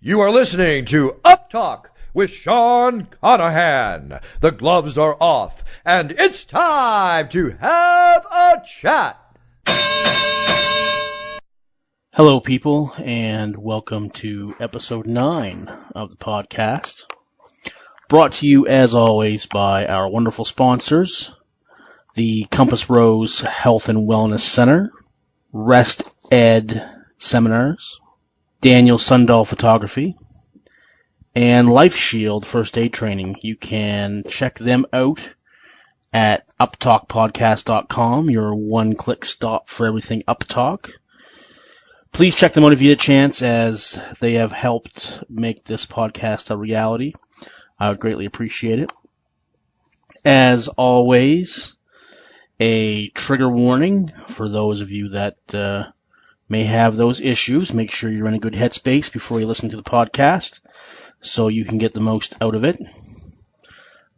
You are listening to UpTalk with Sean Conahan. The gloves are off, and it's time to have a chat. Hello, people, and welcome to episode 9 of the podcast. Brought to you, as always, by our wonderful sponsors, the Compass Rose Health and Wellness Center, Rest Ed Seminars, Daniel Sundahl Photography, and Life Shield First Aid Training. You can check them out at uptalkpodcast.com, your one-click stop for everything UpTalk. Please check them out if you get a chance, as they have helped make this podcast a reality. I would greatly appreciate it. As always, a trigger warning for those of you that may have those issues. Make sure you're in a good headspace before you listen to the podcast so you can get the most out of it.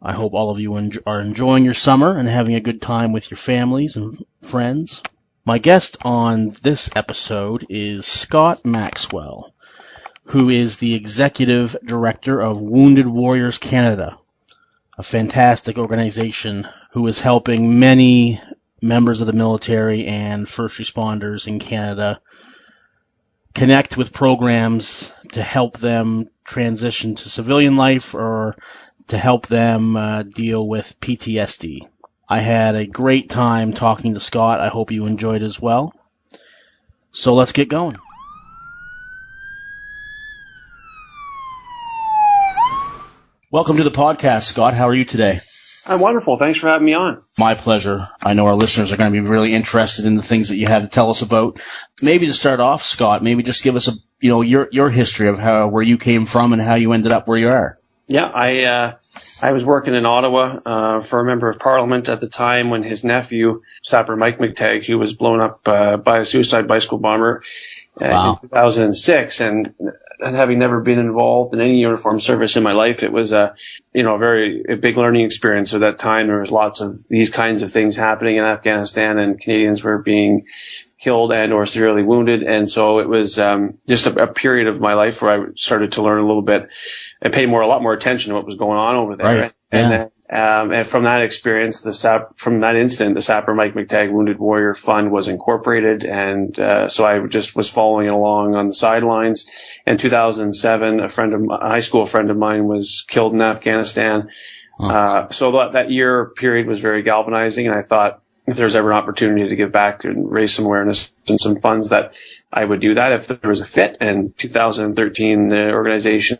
I hope all of you are enjoying your summer and having a good time with your families and friends. My guest on this episode is Scott Maxwell, who is the Executive Director of Wounded Warriors Canada, a fantastic organization who is helping many members of the military and first responders in Canada connect with programs to help them transition to civilian life or to help them deal with PTSD. I had a great time talking to Scott. I hope you enjoyed as well. So let's get going. Welcome to the podcast, Scott. How are you today? I'm wonderful. Thanks for having me on. My pleasure. I know our listeners are going to be really interested in the things that you have to tell us about. Maybe to start off, Scott, maybe just give us your history of where you came from and how you ended up where you are. Yeah, I was working in Ottawa for a member of Parliament at the time when his nephew, Sapper Mike McTagg, who was blown up by a suicide bicycle bomber in 2006, and having never been involved in any uniformed service in my life, it was a big learning experience. At that time, there was lots of these kinds of things happening in Afghanistan, and Canadians were being killed and or severely wounded, and so it was just a period of my life where I started to learn a little bit and pay a lot more attention to what was going on over there. Right. And then, and from that experience, from that incident, the Sapper Mike McTagg Wounded Warrior Fund was incorporated, and so I just was following it along on the sidelines. In 2007, a high school friend of mine was killed in Afghanistan. So that year period was very galvanizing, and I thought if there's ever an opportunity to give back and raise some awareness and some funds, that I would do that if there was a fit. And 2013, the organization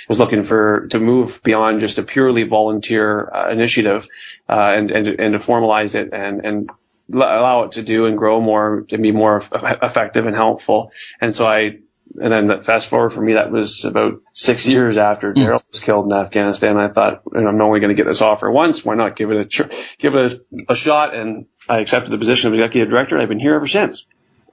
was looking to move beyond just a purely volunteer initiative and to formalize it and allow it to do and grow more and be more effective and helpful. And so then fast forward for me, that was about 6 years after Daryl was killed in Afghanistan. I thought, I'm only going to get this offer once. Why not give it a shot? And I accepted the position of executive director. I've been here ever since.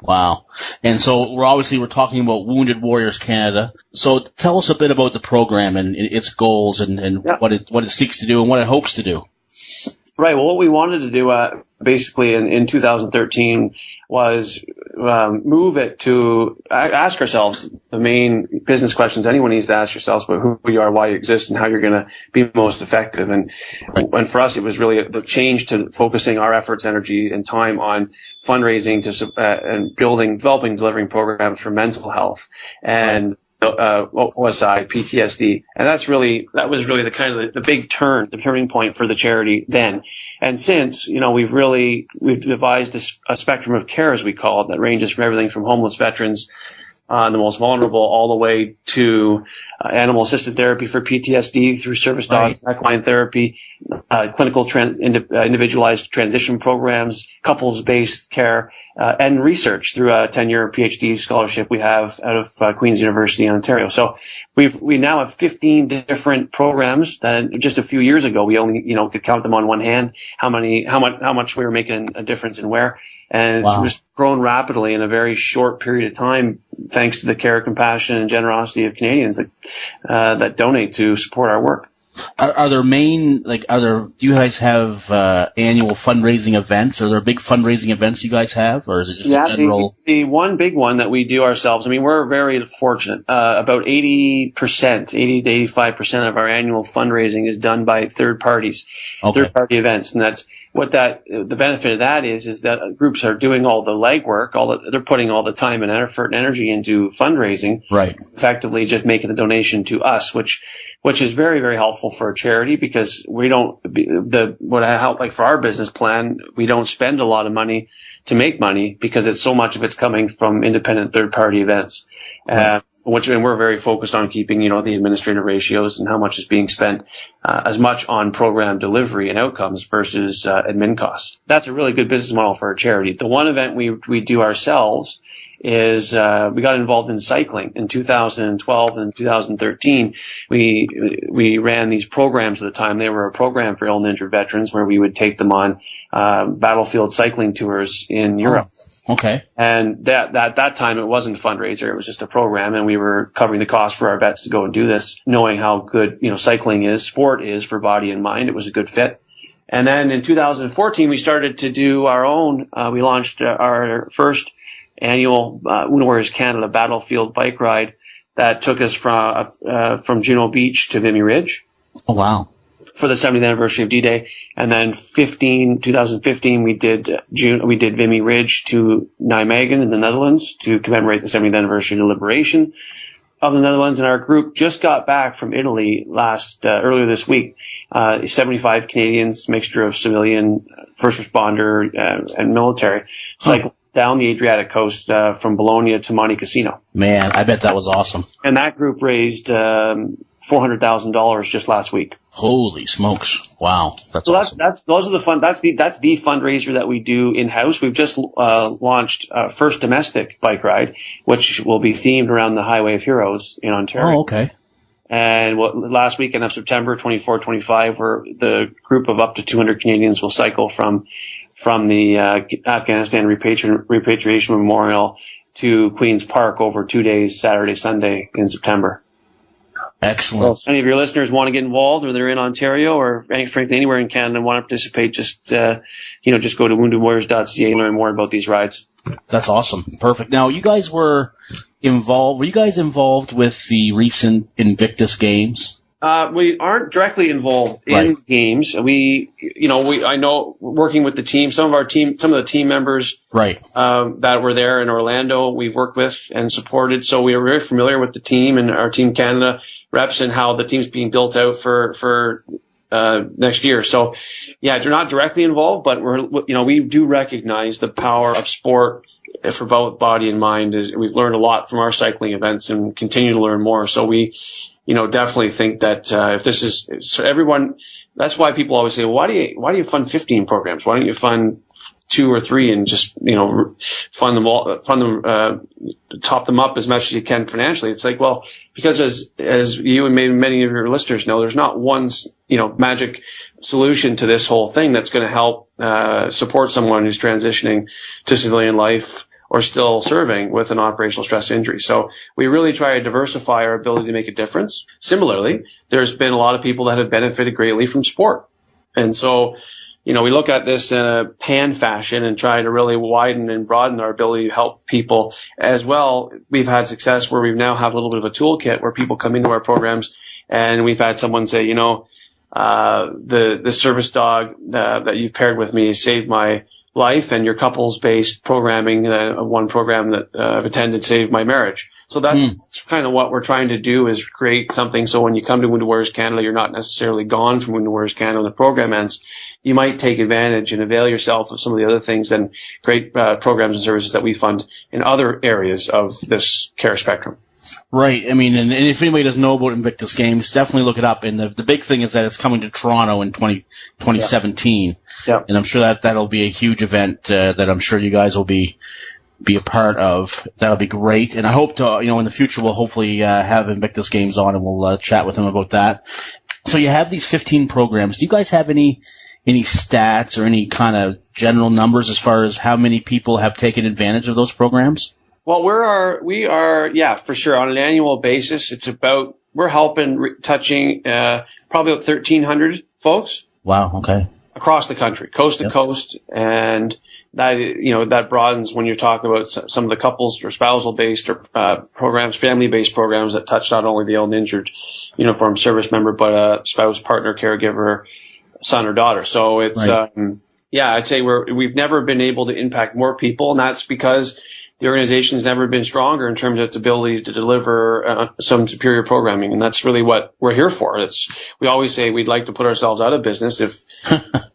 Wow. And so we're talking about Wounded Warriors Canada. So tell us a bit about the program and its goals and what it seeks to do and what it hopes to do. Right. Well, what we wanted to do basically in 2013 was move it to ask ourselves the main business questions anyone needs to ask yourselves about who you are, why you exist, and how you're going to be most effective. And for us, it was really the change to focusing our efforts, energy, and time on fundraising and developing, delivering programs for mental health and OSI, PTSD, and that was really the kind of the big turning point for the charity then. And since, we've devised a spectrum of care, as we call it, that ranges from everything from homeless veterans, the most vulnerable, all the way to animal-assisted therapy for PTSD through service dogs, equine therapy, clinical individualized transition programs, couples-based care, and research through a 10-year PhD scholarship we have out of Queen's University in Ontario. So we now have 15 different programs that just a few years ago we only could count them on one hand how much we were making a difference and where. And it's just grown rapidly in a very short period of time, thanks to the care, compassion, and generosity of Canadians that donate to support our work. Are there do you guys have annual fundraising events? Are there big fundraising events you guys have, or is it just a general? The one big one that we do ourselves, I mean, we're very fortunate. About 80 to 85% of our annual fundraising is done by third parties, third-party events, and that's the benefit of that is that groups are doing all the legwork, they're putting all the time and effort and energy into fundraising, right? Effectively just making a donation to us, which is very, very helpful for a charity, because we don't, for our business plan, we don't spend a lot of money to make money, because so much of it's coming from independent third party events. Right. And we're very focused on keeping, the administrative ratios and how much is being spent, as much on program delivery and outcomes versus, admin costs. That's a really good business model for a charity. The one event we do ourselves is, we got involved in cycling in 2012 and 2013. We ran these programs at the time. They were a program for ill and injured veterans where we would take them on, battlefield cycling tours in Europe. Oh, okay. And that time it wasn't a fundraiser, it was just a program, and we were covering the cost for our vets to go and do this, knowing how good, cycling sport is for body and mind. It was a good fit. And then in 2014, we started to do our own, we launched our first annual, Wounded Warriors Canada battlefield bike ride that took us from Juno Beach to Vimy Ridge. Oh, wow. For the 70th anniversary of D-Day. And then 2015, we did Vimy Ridge to Nijmegen in the Netherlands to commemorate the 70th anniversary of the liberation of the Netherlands. And our group just got back from Italy earlier this week. 75 Canadians, mixture of civilian, first responder, and military, cycled down the Adriatic coast, from Bologna to Monte Cassino. Man, I bet that was awesome. And that group raised, $400,000 just last week. Holy smokes! Wow, that's awesome. That's the fundraiser that we do in house. We've just launched first domestic bike ride, which will be themed around the Highway of Heroes in Ontario. Oh, okay. And last weekend of September 24, 25, where the group of up to 200 Canadians will cycle from the Afghanistan Repatriation Memorial to Queen's Park over 2 days, Saturday, Sunday in September. Excellent. Well, if any of your listeners want to get involved, or they're in Ontario or frankly anywhere in Canada and want to participate, just go to woundedwarriors.ca and learn more about these rides. That's awesome. Perfect. Now, you guys were you guys involved with the recent Invictus Games? We aren't directly involved in games. I know working with the team, some of the team members, that were there in Orlando, we've worked with and supported. So we are very familiar with the team and our Team Canada reps and how the team's being built out for next year. So yeah, they're not directly involved, but we do recognize the power of sport for both body and mind. We've learned a lot from our cycling events and continue to learn more. So we, definitely think that, if this is so everyone, that's why people always say, well, why do you fund 15 programs? Why don't you fund 2 or 3 and just, fund them, top them up as much as you can financially? It's like, well, because as you and maybe many of your listeners know, there's not one, magic solution to this whole thing that's going to help, support someone who's transitioning to civilian life or still serving with an operational stress injury. So we really try to diversify our ability to make a difference. Similarly, there's been a lot of people that have benefited greatly from sport. And so, we look at this in a pan fashion and try to really widen and broaden our ability to help people as well. We've had success where we now have a little bit of a toolkit where people come into our programs, and we've had someone say, the service dog that you've paired with me saved my life, and your couples-based programming, one program that I've attended, saved my marriage. So that's kind of what we're trying to do, is create something so when you come to Wounded Warriors Canada, you're not necessarily gone from Wounded Warriors Canada when the program ends. You might take advantage and avail yourself of some of the other things and great programs and services that we fund in other areas of this care spectrum. Right. I mean, and if anybody doesn't know about Invictus Games, definitely look it up. And the big thing is that it's coming to Toronto in 2017. Yeah. And I'm sure that'll be a huge event that I'm sure you guys will be a part of. That'll be great. And I hope to, in the future we'll hopefully have Invictus Games on, and we'll chat with him about that. So you have these 15 programs. Do you guys have any stats or any kind of general numbers as far as how many people have taken advantage of those programs? Well, we are, yeah, for sure. On an annual basis, it's about we're helping touching probably about 1,300 folks. Wow. Okay. Across the country, coast to coast, and that broadens when you're talking about some of the couples or spousal based or programs, family based programs that touch not only the ill and injured uniformed service member, but a spouse, partner, caregiver, son or daughter. So it's right. I'd say we've never been able to impact more people, and that's because the organization has never been stronger in terms of its ability to deliver some superior programming, and that's really what we're here for. We always say we'd like to put ourselves out of business if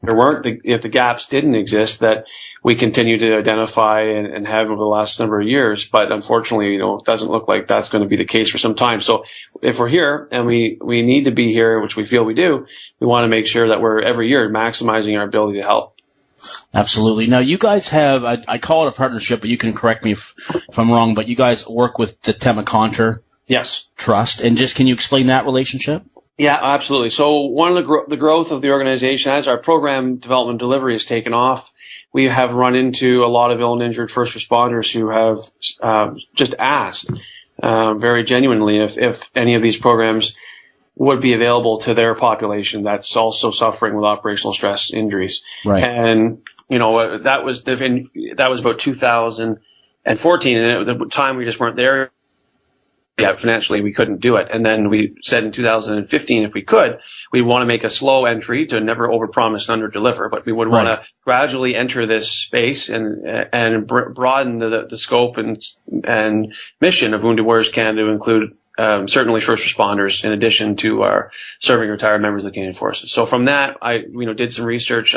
if the gaps didn't exist that we continue to identify and have over the last number of years. But unfortunately, it doesn't look like that's going to be the case for some time. So if we're here and we need to be here, which we feel we do, we want to make sure that we're every year maximizing our ability to help. Absolutely. Now, you guys have, I call it a partnership, but you can correct me if I'm wrong, but you guys work with the Temaconter Trust. And can you explain that relationship? Yeah, absolutely. So one of the growth of the organization, as our program development delivery has taken off, we have run into a lot of ill and injured first responders who have just asked very genuinely if any of these programs would be available to their population that's also suffering with operational stress injuries. Right. And, that was about 2014, and at the time we just weren't there yet. Financially, we couldn't do it. And then we said in 2015, if we could, we want to make a slow entry to never overpromise and underdeliver, but we would want to gradually enter this space and broaden the scope and mission of Wounded Warriors Canada to include certainly first responders, in addition to our serving retired members of the Canadian Forces. So from that, I did some research,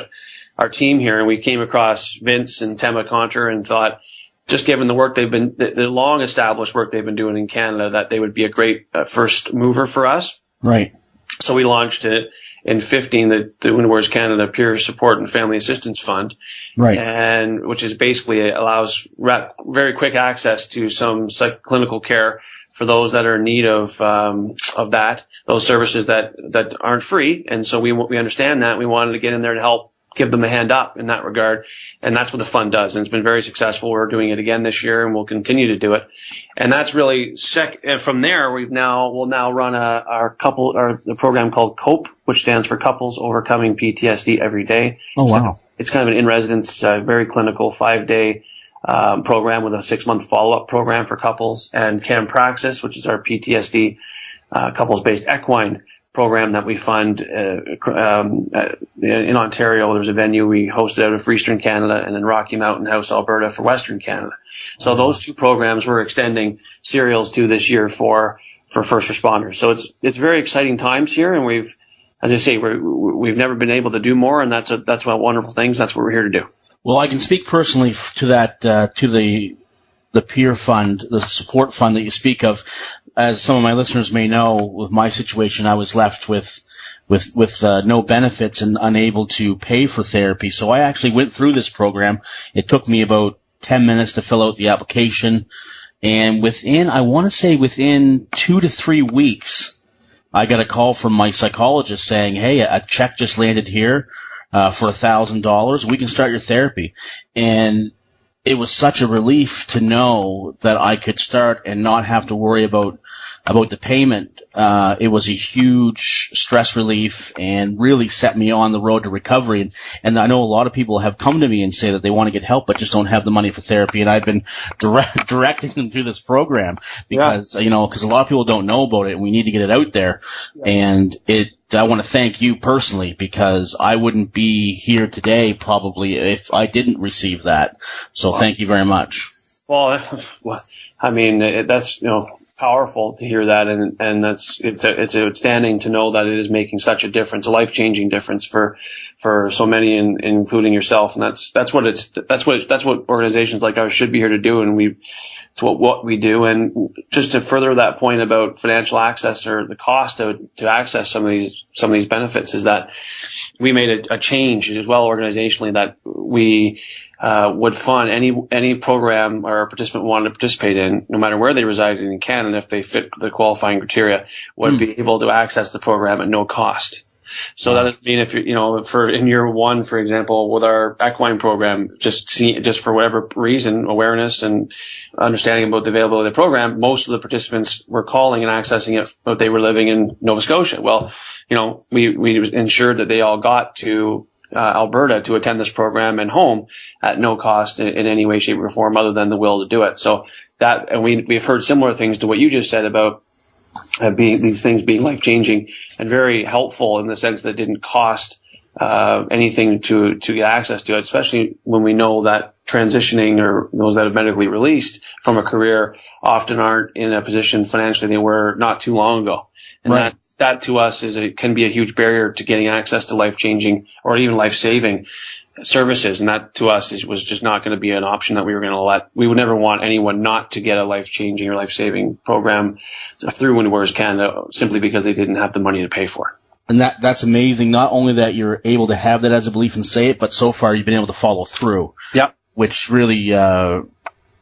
our team here, and we came across Vince and Temaconter and thought, just given the work the long established work they've been doing in Canada, that they would be a great first mover for us. Right. So we launched it in 15, the Wounded Warriors Canada Peer Support and Family Assistance Fund. Right. And which is basically allows very quick access to some clinical care for those that are in need of those services that aren't free. And so we understand that. We wanted to get in there to help give them a hand up in that regard. And that's what the fund does. And it's been very successful. We're doing it again this year, and we'll continue to do it. And that's really and from there, we'll now run the program called COPE, which stands for Couples Overcoming PTSD Every Day. Oh, wow. It's kind of an in-residence, very clinical 5-day program with a 6-month follow-up program for couples, and Cam Praxis, which is our PTSD couples-based equine program that we fund in Ontario. There's a venue we hosted out of Eastern Canada, and then Rocky Mountain House, Alberta, for Western Canada. So those two programs we're extending serials to this year for first responders. So it's very exciting times here, and we've never been able to do more, and that's one wonderful things. That's what we're here to do. Well, I can speak personally to that, to the peer fund, the support fund that you speak of. As some of my listeners may know, with my situation, I was left with no benefits and unable to pay for therapy. So I actually went through this program. It took me about 10 minutes to fill out the application. And within 2 to 3 weeks, I got a call from my psychologist saying, hey, a check just landed here for $1,000. We can start your therapy. And it was such a relief to know that I could start and not have to worry about the payment. It was a huge stress relief and really set me on the road to recovery. And I know a lot of people have come to me and say that they want to get help but just don't have the money for therapy. And I've been directing them through this program because, because a lot of people don't know about it, and we need to get it out there. And I want to thank you personally, because I wouldn't be here today probably if I didn't receive that. So thank you very much. Well, I mean, that's, powerful to hear that, and it's outstanding to know that it is making such a difference, a life-changing difference for so many, including yourself. And that's what organizations like ours should be here to do, and it's what we do. And just to further that point about financial access or the cost to access some of these benefits, is that we made a change as well organizationally, that we would fund any program or participant wanted to participate in, no matter where they resided in Canada, if they fit the qualifying criteria, would be able to access the program at no cost. So that doesn't mean if for in year one, for example, with our equine program, just for whatever reason, awareness and understanding about the availability of the program, most of the participants were calling and accessing it, but they were living in Nova Scotia. Well, we ensured that they all got to Alberta to attend this program and home at no cost in any way, shape, or form other than the will to do it. So that, and we've heard similar things to what you just said about these things being life-changing and very helpful in the sense that it didn't cost anything to get access to it, especially when we know that transitioning or those that have medically released from a career often aren't in a position financially they were not too long ago. And right. that to us can be a huge barrier to getting access to life-changing or even life-saving services. And that to us was just not going to be an option that we were going to let. We would never want anyone not to get a life-changing or life-saving program through Wounded Warriors Canada simply because they didn't have the money to pay for it. And that's amazing. Not only that you're able to have that as a belief and say it, but so far you've been able to follow through. Yeah. Which really,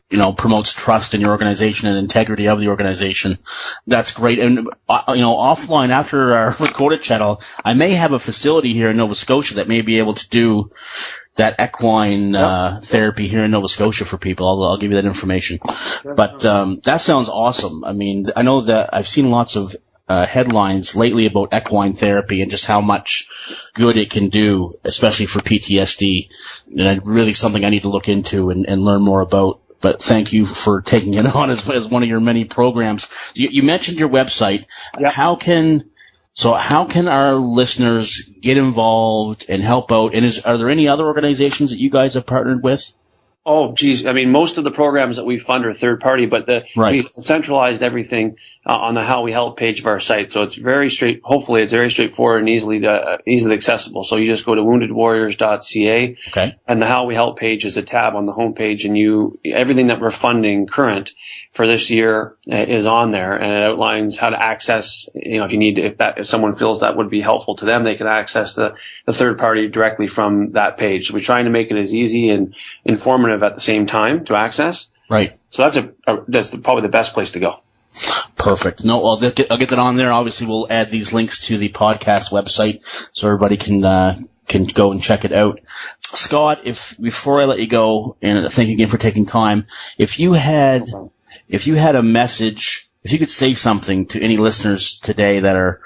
promotes trust in your organization and integrity of the organization. That's great. And, offline after our recorded chat, I may have a facility here in Nova Scotia that may be able to do that equine therapy here in Nova Scotia for people. I'll give you that information. But that sounds awesome. I mean, I know that I've seen lots of headlines lately about equine therapy and just how much good it can do, especially for PTSD. And really something I need to look into and learn more about. But thank you for taking it on as one of your many programs. You mentioned your website. Yep. How can our listeners get involved and help out? And are there any other organizations that you guys have partnered with? Oh, geez. I mean, most of the programs that we fund are third party, but we centralized everything on the How We Help page of our site. So it's hopefully it's very straightforward and easily accessible. So you just go to woundedwarriors.ca. Okay. And the How We Help page is a tab on the homepage, and everything that we're funding current for this year is on there, and it outlines how to access, if someone feels that would be helpful to them, they can access the third party directly from that page. So we're trying to make it as easy and informative at the same time to access. Right. So that's probably the best place to go. Perfect. No, I'll get that on there. Obviously, we'll add these links to the podcast website so everybody can go and check it out. Scott, before I let you go, and thank you again for taking time, if you had a message, if you could say something to any listeners today that are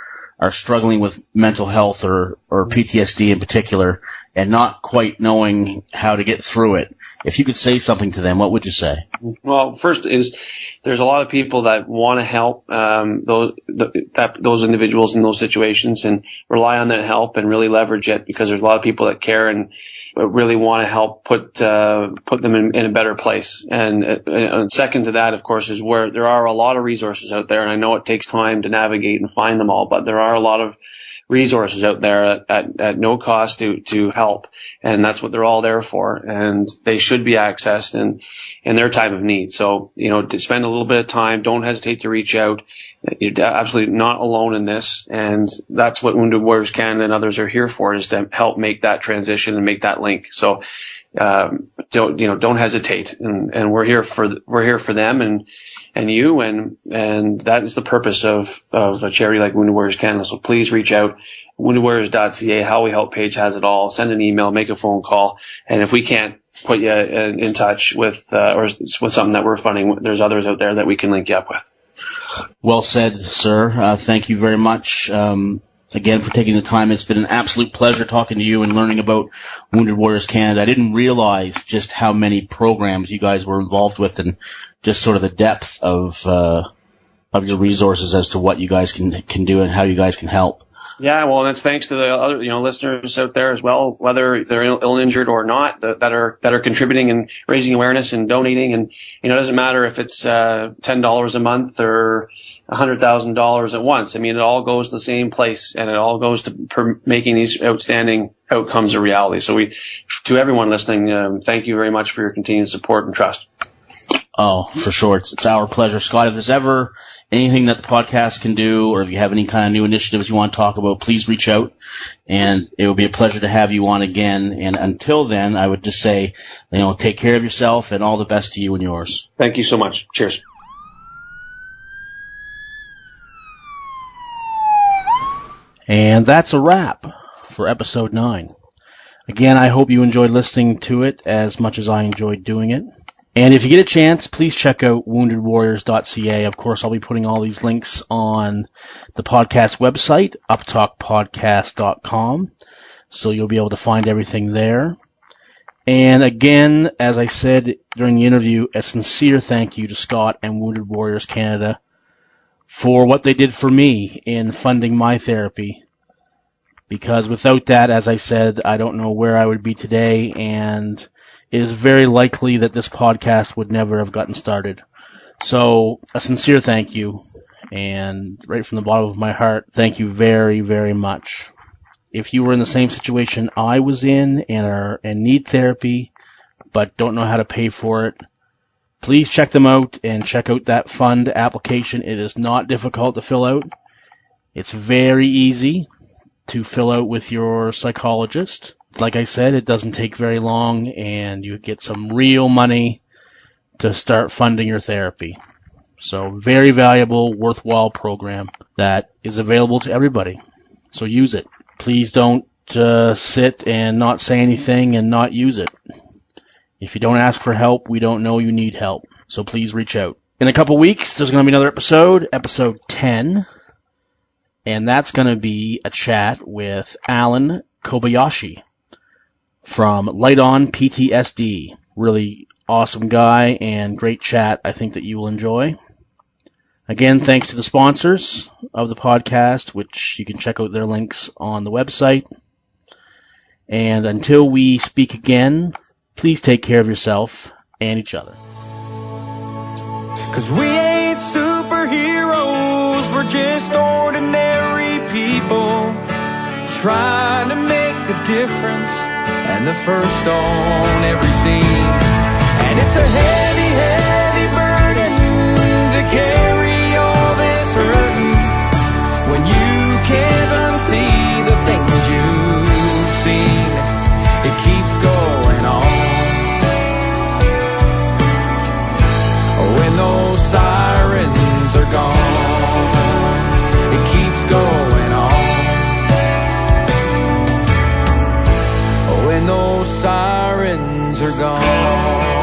struggling with mental health or PTSD in particular and not quite knowing how to get through it, if you could say something to them, what would you say? Well, first is there's a lot of people that want to help those individuals in those situations and rely on that help and really leverage it, because there's a lot of people that care and really want to help put them in a better place. And second to that, of course, is where there are a lot of resources out there, and I know it takes time to navigate and find them all, but there are a lot of resources out there at no cost to help, and that's what they're all there for, and they should be accessed in their time of need. So, to spend a little bit of time, don't hesitate to reach out. You're absolutely not alone in this, and that's what Wounded Warriors Canada and others are here for, is to help make that transition and make that link. So, don't hesitate, and we're here for them and you, and that is the purpose of a charity like Wounded Warriors Canada. So please reach out. woundedwarriors.ca, How We Help page has it all. Send an email, make a phone call, and if we can't put you in touch with something that we're funding, there's others out there that we can link you up with. Well said, sir. Thank you very much. Again, for taking the time. It's been an absolute pleasure talking to you and learning about Wounded Warriors Canada. I didn't realize just how many programs you guys were involved with, and just sort of the depth of your resources as to what you guys can do and how you guys can help. Yeah, well, that's thanks to the other listeners out there as well, whether they're ill injured or not, that are contributing and raising awareness and donating. And it doesn't matter if it's $10 a month or $100,000 at once. I mean, it all goes to the same place, and it all goes to making these outstanding outcomes a reality. So to everyone listening, thank you very much for your continued support and trust. Oh, for sure. It's our pleasure, Scott. If there's ever anything that the podcast can do, or if you have any kind of new initiatives you want to talk about, please reach out, and it will be a pleasure to have you on again. And until then, I would just say, take care of yourself, and all the best to you and yours. Thank you so much. Cheers. And that's a wrap for episode 9. Again, I hope you enjoyed listening to it as much as I enjoyed doing it. And if you get a chance, please check out woundedwarriors.ca. Of course, I'll be putting all these links on the podcast website, uptalkpodcast.com. So you'll be able to find everything there. And again, as I said during the interview, a sincere thank you to Scott and Wounded Warriors Canada for what they did for me in funding my therapy. Because without that, as I said, I don't know where I would be today, and it is very likely that this podcast would never have gotten started. So, a sincere thank you, and right from the bottom of my heart, thank you very, very much. If you were in the same situation I was in and need therapy, but don't know how to pay for it, please check them out and check out that fund application. It is not difficult to fill out. It's very easy to fill out with your psychologist. Like I said, it doesn't take very long, and you get some real money to start funding your therapy. So very valuable, worthwhile program that is available to everybody. So use it. Please don't sit and not say anything and not use it. If you don't ask for help, we don't know you need help. So please reach out. In a couple weeks, there's going to be another episode 10. And that's going to be a chat with Alan Kobayashi from Light On PTSD. Really awesome guy and great chat. I think that you will enjoy. Again, thanks to the sponsors of the podcast, which you can check out their links on the website. And until we speak again, please take care of yourself and each other. 'Cause we ain't superheroes, we're just ordinary people trying to make a difference and the first on every scene. And it's a heavy, heavy burden to carry all this hurting when you can't unsee the things you've seen. It keeps going on. When those sirens are gone, it keeps going on. When those sirens are gone.